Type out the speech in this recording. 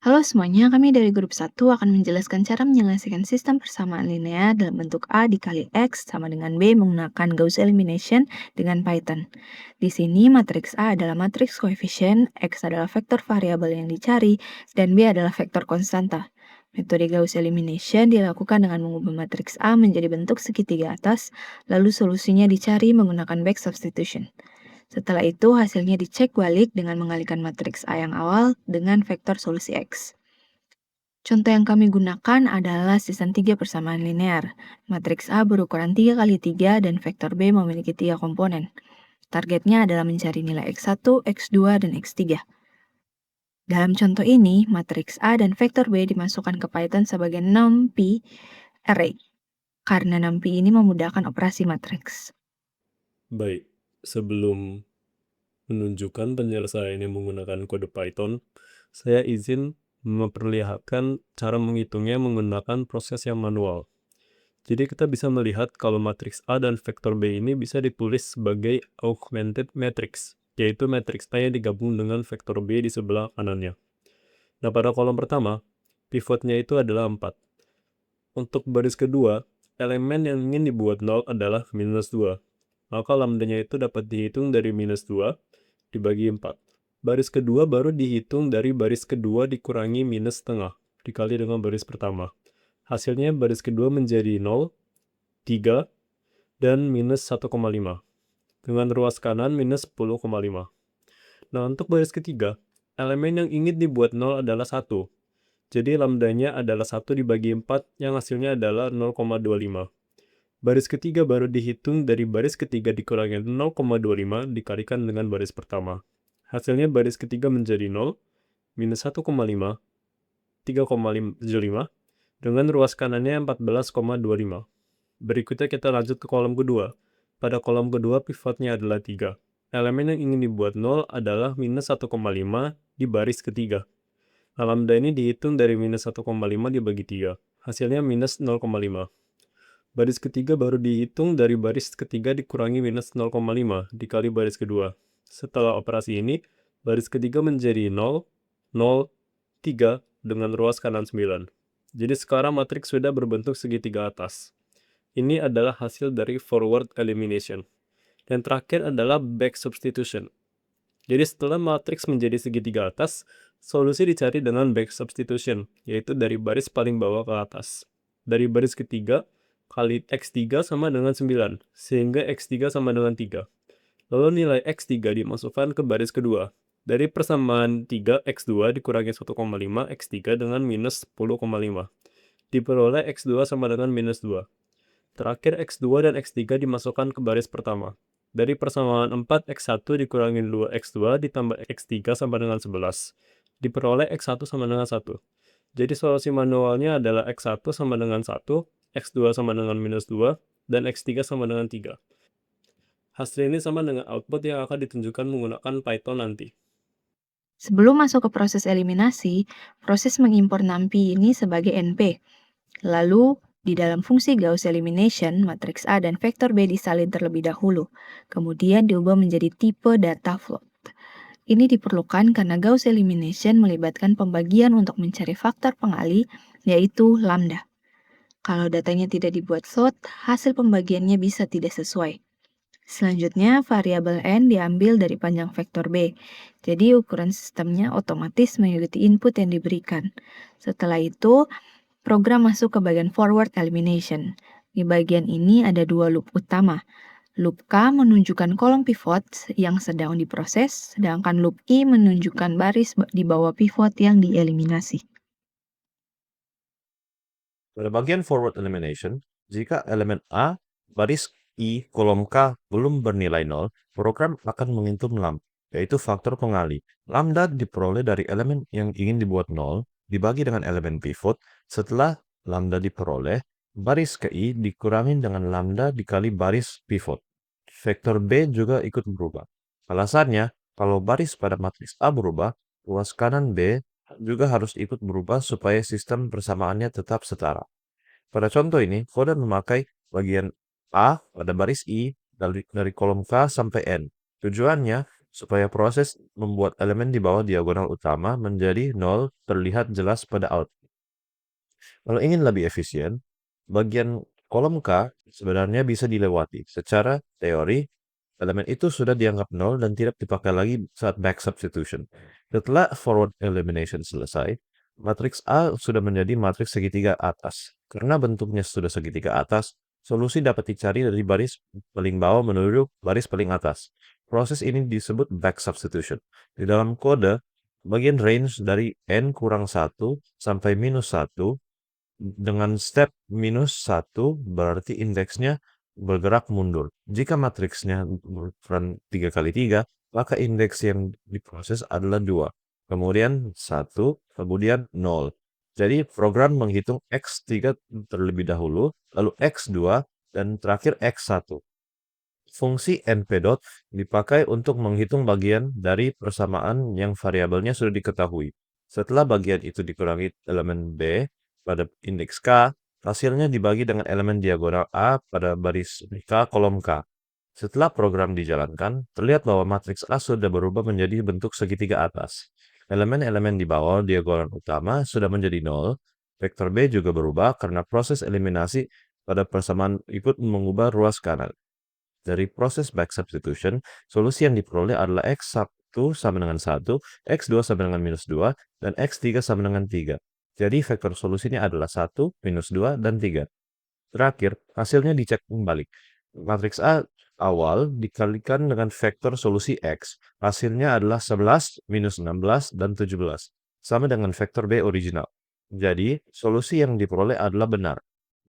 Halo semuanya, kami dari grup 1 akan menjelaskan cara menyelesaikan sistem persamaan linear dalam bentuk A dikali X sama dengan B menggunakan Gauss elimination dengan Python. Di sini matriks A adalah matriks koefisien, X adalah vektor variabel yang dicari, dan B adalah vektor konstanta. Metode Gauss elimination dilakukan dengan mengubah matriks A menjadi bentuk segitiga atas, lalu solusinya dicari menggunakan back substitution. Setelah itu, hasilnya dicek balik dengan mengalihkan matriks A yang awal dengan vektor solusi X. Contoh yang kami gunakan adalah sistem 3 persamaan linear. Matriks A berukuran 3 kali 3 dan vektor B memiliki 3 komponen. Targetnya adalah mencari nilai X1, X2, dan X3. Dalam contoh ini, matriks A dan vektor B dimasukkan ke Python sebagai numpy array, karena numpy ini memudahkan operasi matriks. Baik, sebelum menunjukkan penyelesaiannya menggunakan kode Python, saya izin memperlihatkan cara menghitungnya menggunakan proses yang manual. Jadi kita bisa melihat kalau matriks A dan vektor B ini bisa ditulis sebagai augmented matrix, yaitu matriks A yang digabung dengan vektor B di sebelah kanannya. Nah, pada kolom pertama, pivotnya itu adalah 4. Untuk baris kedua, elemen yang ingin dibuat 0 adalah minus 2. Maka lambdanya itu dapat dihitung dari minus 2 dibagi 4. Baris kedua baru dihitung dari baris kedua dikurangi minus setengah dikali dengan baris pertama. Hasilnya baris kedua menjadi 0, 3, dan minus 1,5. Dengan ruas kanan minus 10,5. Nah, untuk baris ketiga, elemen yang ingin dibuat 0 adalah 1. Jadi lambdanya adalah 1 dibagi 4 yang hasilnya adalah 0,25. Baris ketiga baru dihitung dari baris ketiga dikurangi 0,25 dikalikan dengan baris pertama. Hasilnya baris ketiga menjadi 0, minus 1,5, 3,75, dengan ruas kanannya 14,25. Berikutnya kita lanjut ke kolom kedua. Pada kolom kedua pivotnya adalah 3. Elemen yang ingin dibuat 0 adalah minus 1,5 di baris ketiga. Lambda ini dihitung dari minus 1,5 dibagi 3. Hasilnya minus 0,5. Baris ketiga baru dihitung dari baris ketiga dikurangi minus 0,5 dikali baris kedua. Setelah operasi ini, baris ketiga menjadi 0, 0, 3 dengan ruas kanan 9. Jadi sekarang matriks sudah berbentuk segitiga atas. Ini adalah hasil dari forward elimination. Dan terakhir adalah back substitution. Jadi setelah matriks menjadi segitiga atas, solusi dicari dengan back substitution, yaitu dari baris paling bawah ke atas. Dari baris ketiga, kali X3 sama dengan 9, sehingga X3 sama dengan 3. Lalu nilai X3 dimasukkan ke baris kedua. Dari persamaan 3, X2 dikurangi 1,5, X3 dengan minus 10,5. Diperoleh X2 sama dengan minus 2. Terakhir X2 dan X3 dimasukkan ke baris pertama. Dari persamaan 4, X1 dikurangi 2, X2 ditambah X3 sama dengan 11. Diperoleh X1 sama dengan 1. Jadi solusi manualnya adalah X1 sama dengan 1, X2 sama dengan minus 2, dan X3 sama dengan 3. Hasil ini sama dengan output yang akan ditunjukkan menggunakan Python nanti. Sebelum masuk ke proses eliminasi, proses mengimpor numpy ini sebagai NP. Lalu, di dalam fungsi Gauss elimination, matriks A dan vektor B disalin terlebih dahulu, kemudian diubah menjadi tipe data float. Ini diperlukan karena Gauss elimination melibatkan pembagian untuk mencari faktor pengalih, yaitu lambda. Kalau datanya tidak dibuat float, hasil pembagiannya bisa tidak sesuai. Selanjutnya, variabel n diambil dari panjang vektor B. Jadi, ukuran sistemnya otomatis mengikuti input yang diberikan. Setelah itu, program masuk ke bagian forward elimination. Di bagian ini ada dua loop utama. Loop K menunjukkan kolom pivot yang sedang diproses, sedangkan loop I menunjukkan baris di bawah pivot yang dieliminasi. Pada bagian forward elimination, jika elemen A, baris I, kolom K belum bernilai 0, program akan menghitung lambda, yaitu faktor pengalih. Lambda diperoleh dari elemen yang ingin dibuat 0, dibagi dengan elemen pivot. Setelah lambda diperoleh, baris ke I dikurangi dengan lambda dikali baris pivot. Vektor B juga ikut berubah. Alasannya, kalau baris pada matriks A berubah, ruas kanan B juga harus ikut berubah supaya sistem persamaannya tetap setara. Pada contoh ini, kode memakai bagian A pada baris I dari kolom K sampai N. Tujuannya supaya proses membuat elemen di bawah diagonal utama menjadi 0 terlihat jelas pada output. Kalau ingin lebih efisien, bagian kolom K sebenarnya bisa dilewati. Secara teori, elemen itu sudah dianggap 0 dan tidak dipakai lagi saat back substitution. Setelah forward elimination selesai, matriks A sudah menjadi matriks segitiga atas. Karena bentuknya sudah segitiga atas, solusi dapat dicari dari baris paling bawah menuju baris paling atas. Proses ini disebut back substitution. Di dalam kode, bagian range dari n kurang 1 sampai minus 1 dengan step minus 1 berarti indeksnya bergerak mundur. Jika matriksnya berukuran 3 kali 3, maka indeks yang diproses adalah 2. Kemudian 1, kemudian 0. Jadi program menghitung X3 terlebih dahulu, lalu X2, dan terakhir X1. Fungsi np dipakai untuk menghitung bagian dari persamaan yang variabelnya sudah diketahui. Setelah bagian itu dikurangi elemen B pada indeks K, hasilnya dibagi dengan elemen diagonal A pada baris K kolom K. Setelah program dijalankan, terlihat bahwa matriks A sudah berubah menjadi bentuk segitiga atas. Elemen-elemen di bawah diagonal utama sudah menjadi 0. Vektor B juga berubah karena proses eliminasi pada persamaan ikut mengubah ruas kanan. Dari proses back substitution, solusi yang diperoleh adalah X1 sama dengan 1, X2 sama dengan minus 2, dan X3 sama dengan 3. Jadi vektor solusinya adalah 1, minus 2, dan 3. Terakhir, hasilnya dicek kembali. Matriks A awal dikalikan dengan vektor solusi X. Hasilnya adalah 11, minus 16, dan 17. Sama dengan vektor B original. Jadi, solusi yang diperoleh adalah benar.